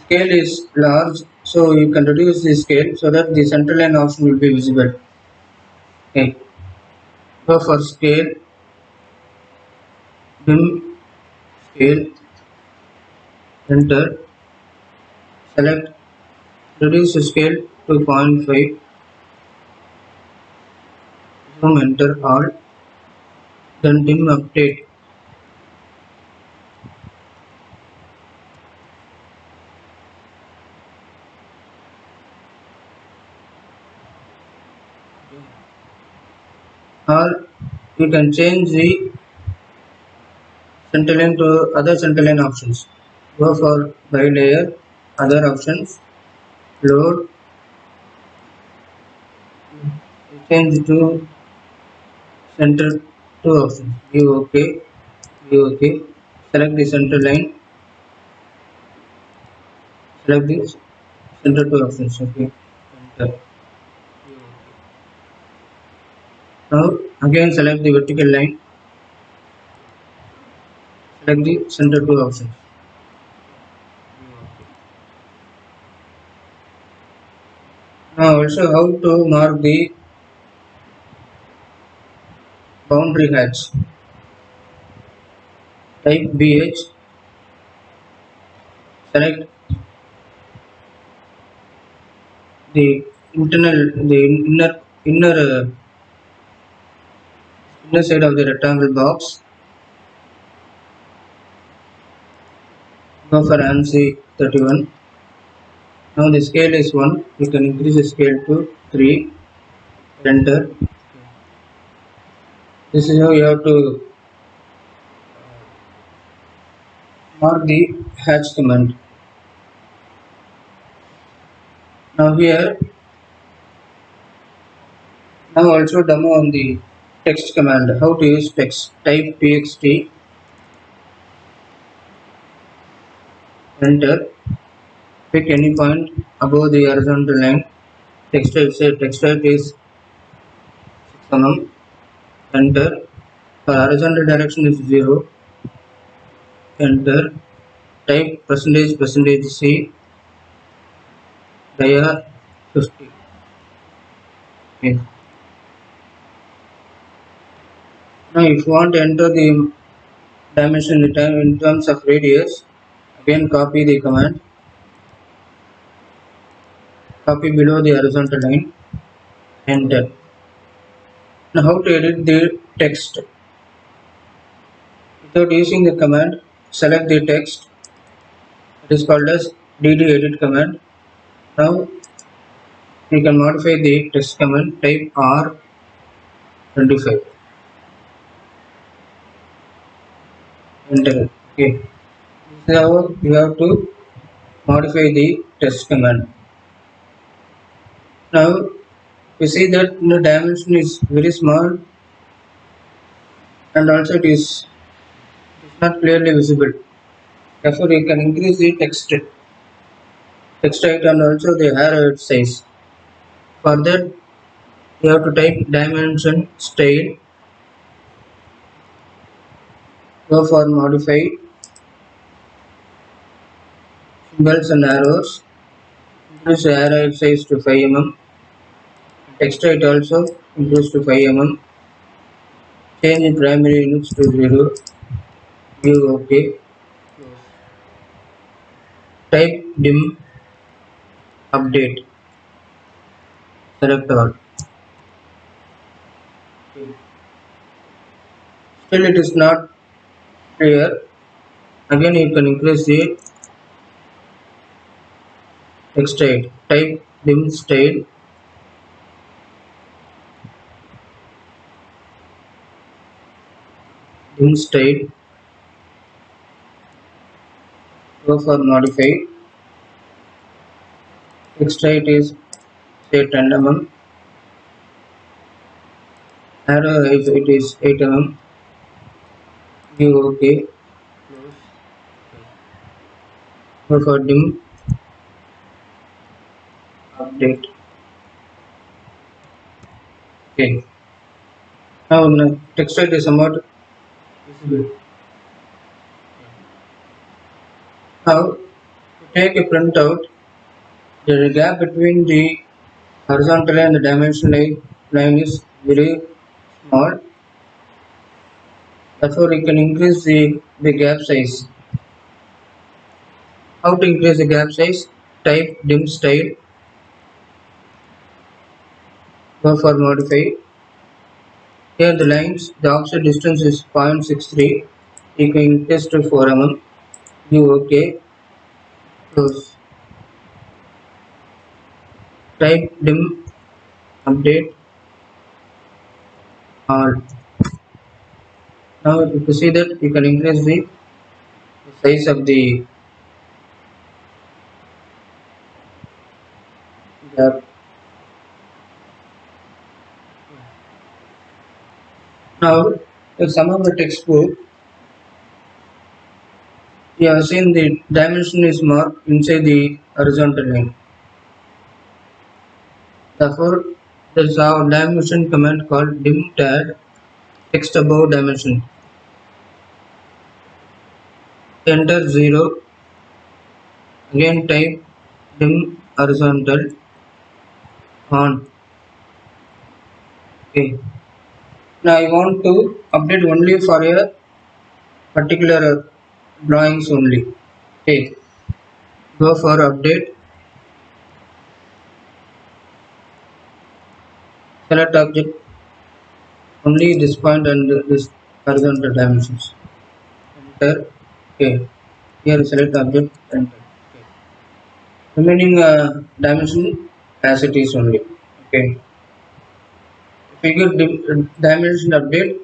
scale is large, so you can reduce the scale so that the center line option will be visible. Okay. Go for scale, dim, scale, enter, select reduce the scale to 0.5, zoom, enter all, then dim update. Or you can change the center line to other center line options. Go for by layer, other options, load, change to center two options. View OK, view OK. Select the center line, select the center two options. Okay. Enter. Now again select the vertical line, select the center two options. Now also how to mark the boundary hatch. Type BH, select the inner side of the rectangle box. Go for ANSI 31. Now the scale is 1. You can increase the scale to 3. Enter. This is how you have to mark the hatch command. Now here, now also demo on the text command. How to use text. Type txt. Enter. Pick any point above the horizontal line. Text height is 6 mm. Enter. For horizontal direction is 0. Enter. Type percentage %C dia 50. Okay. Now if you want to enter the dimension in terms of radius, again copy the command, copy below the horizontal line, enter. Now how to edit the text? Without using the command, select the text. It is called as dd edit command. Now you can modify the text command, type R25. Enter. Okay. This is how you have to modify the text command. Now you see that the dimension is very small and also it is not clearly visible. Therefore you can increase the text height and also the arrow size. For that you have to type dimension style, go for modify, symbols and arrows, increase the arrow size to 5 mm, text height also increase to 5 mm, change in primary units to 0, view OK, type dim update. Select all. Okay. Still it is not clear. Again you can increase the text height. Type dim style. Dim style. Go for modify. Text height is say 10 mm. Arrow if it is 8 mm. Give OK. Close. Go for dim. Update. Okay. Now text height is somewhat visible. Now to take a printout, the gap between the horizontal and the dimension line is very small. Therefore, you can increase the gap size. How to increase the gap size? Type dim style. Go for modify. Here the lines, the offset distance is 0.63. You can increase to 4 mm. Give OK. Close. Type dim update all. Now you can see that you can increase the size of the gap. Now, in some of the textbook, we have seen the dimension is marked inside the horizontal line. Therefore, there is a dimension command called dim tab text above dimension. Enter 0. Again type dim horizontal on. Okay. Now I want to update only for a particular drawings only. Okay. Go for update. Select object only this point and this horizontal dimensions. Enter. Okay. Here select object. Enter. Okay. Remaining dimension as it is only. Okay. Figure dimension update,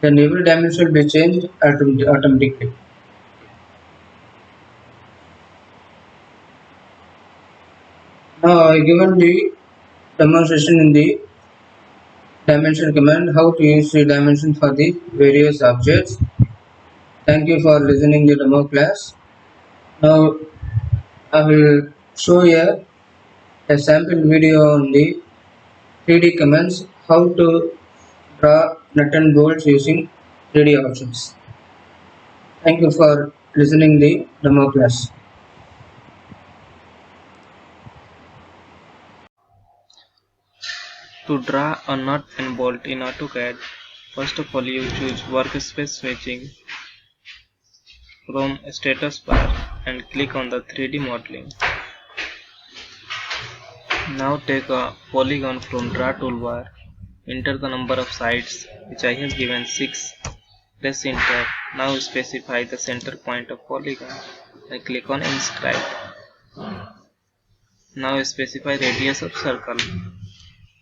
then every dimension will be changed automatically. Now I given the demonstration in the dimension command how to use the dimension for the various objects. Thank you for listening the demo class. Now I will show you a sample video on the 3D commands, how to draw nut and bolts using 3D options. Thank you for listening the demo class. To draw a nut and bolt in AutoCAD, first of all you choose Workspace switching from status bar and click on the 3D modeling. Now take a polygon from Draw toolbar, enter the number of sides which I have given 6, press enter. Now specify the center point of polygon and click on inscribe. Now specify radius of circle.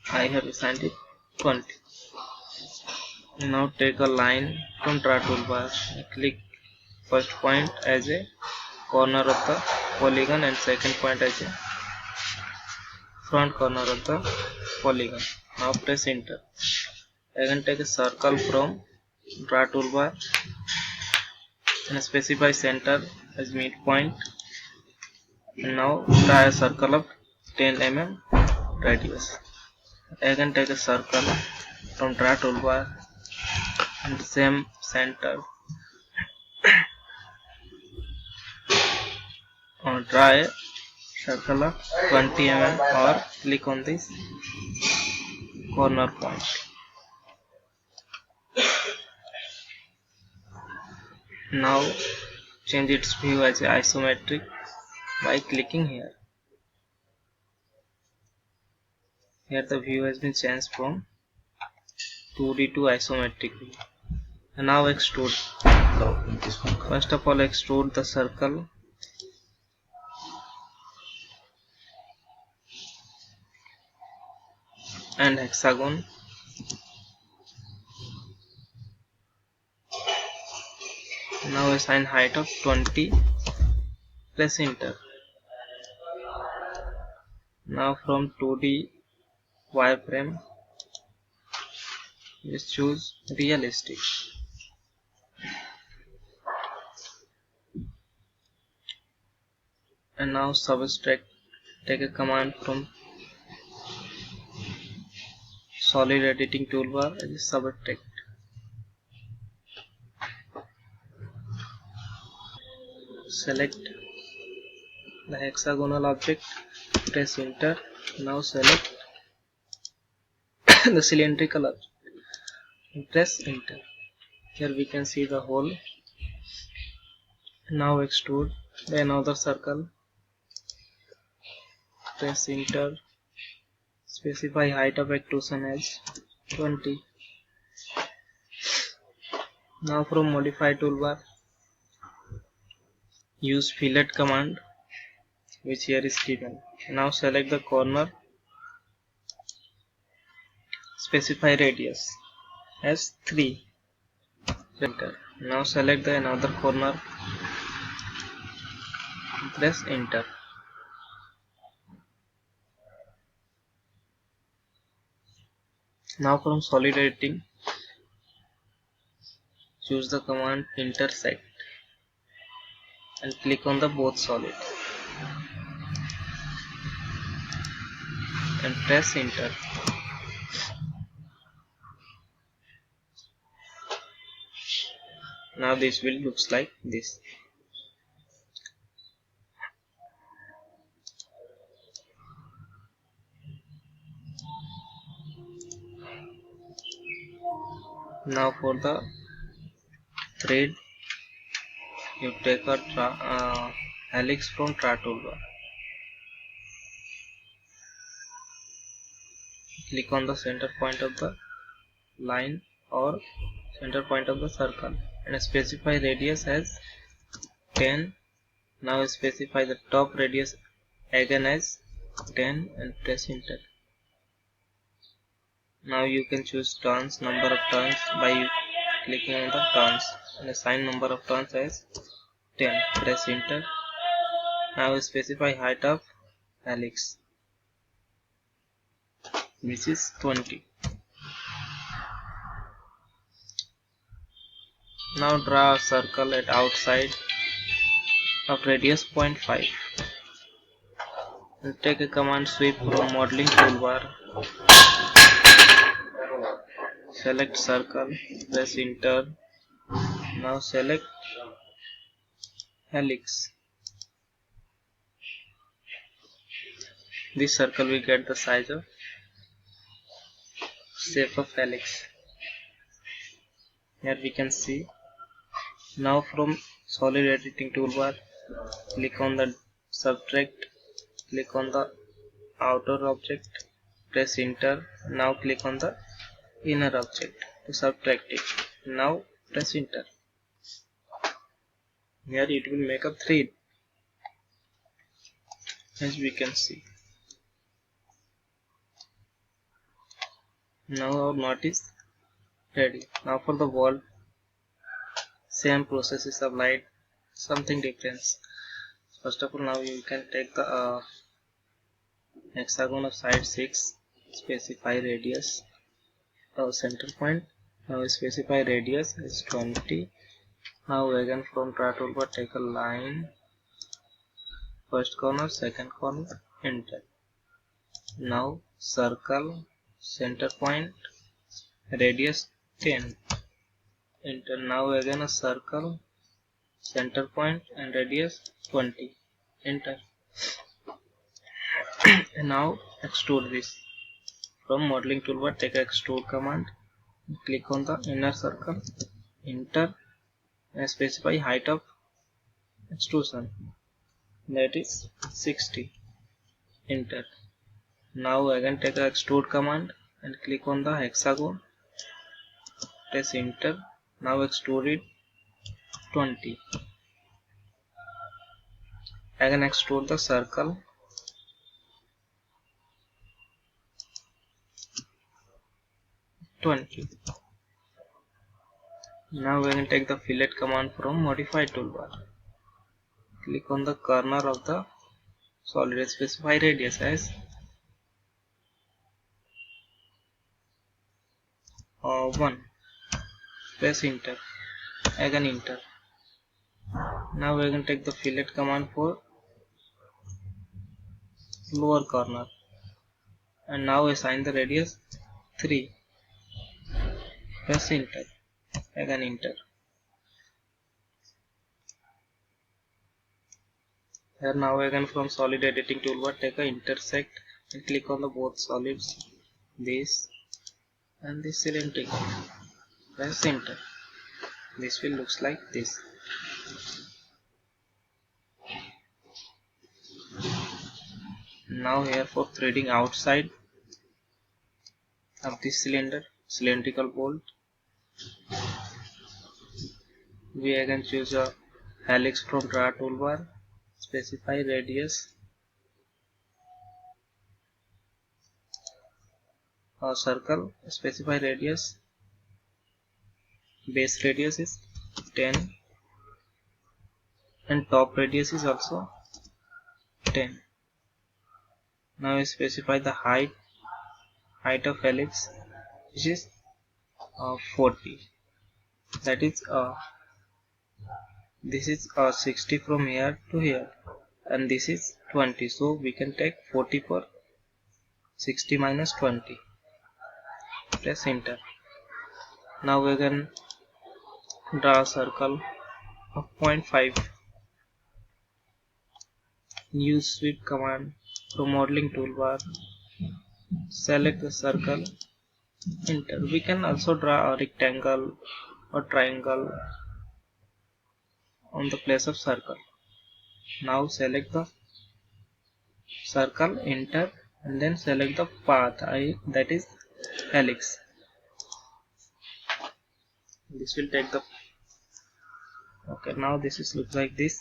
I have assigned it 20. Now take a line from Draw toolbar and click first point as a corner of the polygon and second point as a front corner of the polygon. Now press enter. Again take a circle from Draw toolbar and specify center as midpoint. And now draw a circle of 10 mm radius. Again take a circle from Draw toolbar and same center. Draw a circle of 20 mm or click on this corner point. Now change its view as isometric by clicking here. Here the view has been changed from 2D to isometric view. And now extrude. First of all, extrude the circle and hexagon. Now assign height of 20. Press enter. Now from 2D wireframe, just choose realistic. And now subtract. Take a command from solid editing toolbar and subtract. Select the hexagonal object, press enter. Now select the cylindrical object and press enter. Here we can see the hole. Now extrude the another circle, press enter. Specify height of extrusion as 20. Now from modify toolbar, use fillet command, which here is given. Now select the corner, specify radius as 3. Enter. Now select the another corner, press enter. Now from solid editing, choose the command intersect and click on the both solid and press enter. Now this will looks like this. Now for the thread, you take a helix from Tra toolbar. Click on the center point of the line or center point of the circle and specify radius as 10. Now specify the top radius again as 10 and press enter. Now you can choose turns, number of turns by clicking on the turns and assign number of turns as 10. Press enter. Now specify height of helix, which is 20. Now draw a circle at outside of radius 0.5 and take a command sweep from modeling toolbar. Select circle, press enter. Now select helix. This circle will get the size of shape of helix. Here we can see. Now from solid editing toolbar, click on the subtract, click on the outer object, press enter. Now click on the inner object to subtract it. Now press enter. Here it will make a thread, as we can see. Now our knot is ready. Now for the wall, same process is applied, something different. First of all, now you can take the hexagon of side 6, specify radius, center point. Now specify radius is 20. Now again from Tra toolbar, take a line, first corner, second corner, enter. Now circle, center point, radius 10, enter. Now again a circle, center point and radius 20, enter. And now extrude this. From modeling toolbar, take extrude command, click on the inner circle, enter, and specify height of extrusion, that is 60, enter. Now again take the extrude command and click on the hexagon, press enter. Now extrude it 20. Again extrude the circle, 20. Now we can take the fillet command from modify toolbar. Click on the corner of the solid and specify radius as 1. Press enter. Again enter. Now we can take the fillet command for lower corner and now assign the radius 3. Press enter. Again enter. Here now again from solid editing toolbar take a intersect and click on the both solids, this and this cylindrical. Press enter. This will looks like this. Now here for threading outside of this cylindrical bolt, we again choose a helix from draw toolbar, specify radius or circle, specify radius, base radius is 10 and top radius is also 10. Now we specify the height of helix, which is 40. That is this is 60 from here to here and this is 20, so we can take 40 for 60 minus 20. Press enter. Now we can draw a circle of 0.5. Use sweep command from modeling toolbar, select the circle, enter. We can also draw a rectangle or triangle on the place of circle. Now select the circle, enter, and then select the path, that is helix. This will take the okay. Now this is looks like this.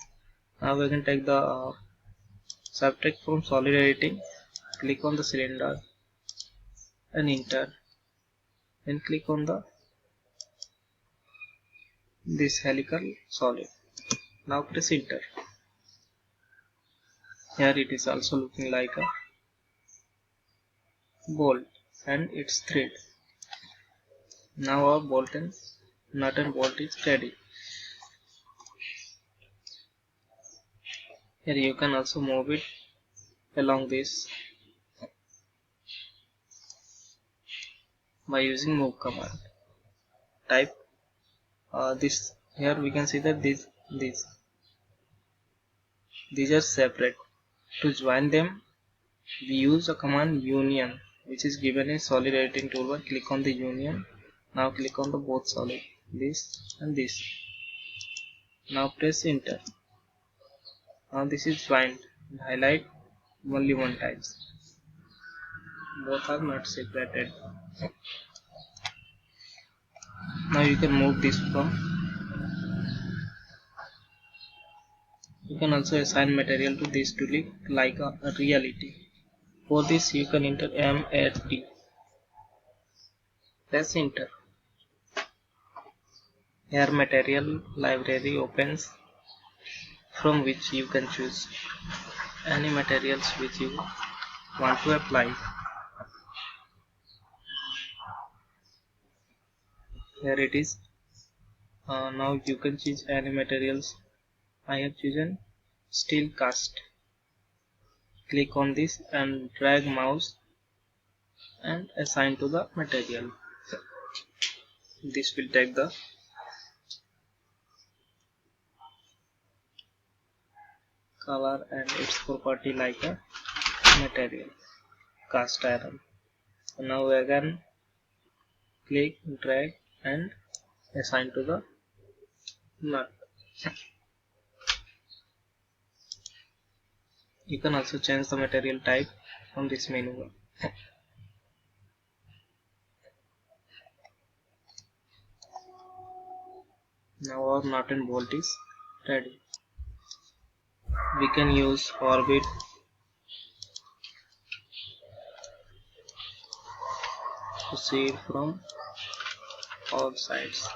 Now we can take the subtract from solid editing, click on the cylinder and enter, then click on the this helical solid. Now press enter. Here it is also looking like a bolt and its thread. Now our bolt and nut and bolt is ready. Here you can also move it along this by using move command. Type this. Here we can see that these are separate. To join them we use a command union, which is given in solid editing toolbar. Click on the union. Now click on the both solid, this and this. Now press enter. Now this is joined. Highlight only one time. Both are not separated. Now you can move this from. You can also assign material to this to look like a reality. For this you can enter MAT. Press enter. Here material library opens, from which you can choose any materials which you want to apply. Here it is. Now you can choose any materials. I have chosen steel cast. Click on this and drag mouse and assign to the material. This will take the color and its property like a material, cast iron. Now again click, drag and assign to the nut. You can also change the material type from this menu. Now our nut and bolt is ready. We can use orbit to see it from all sides.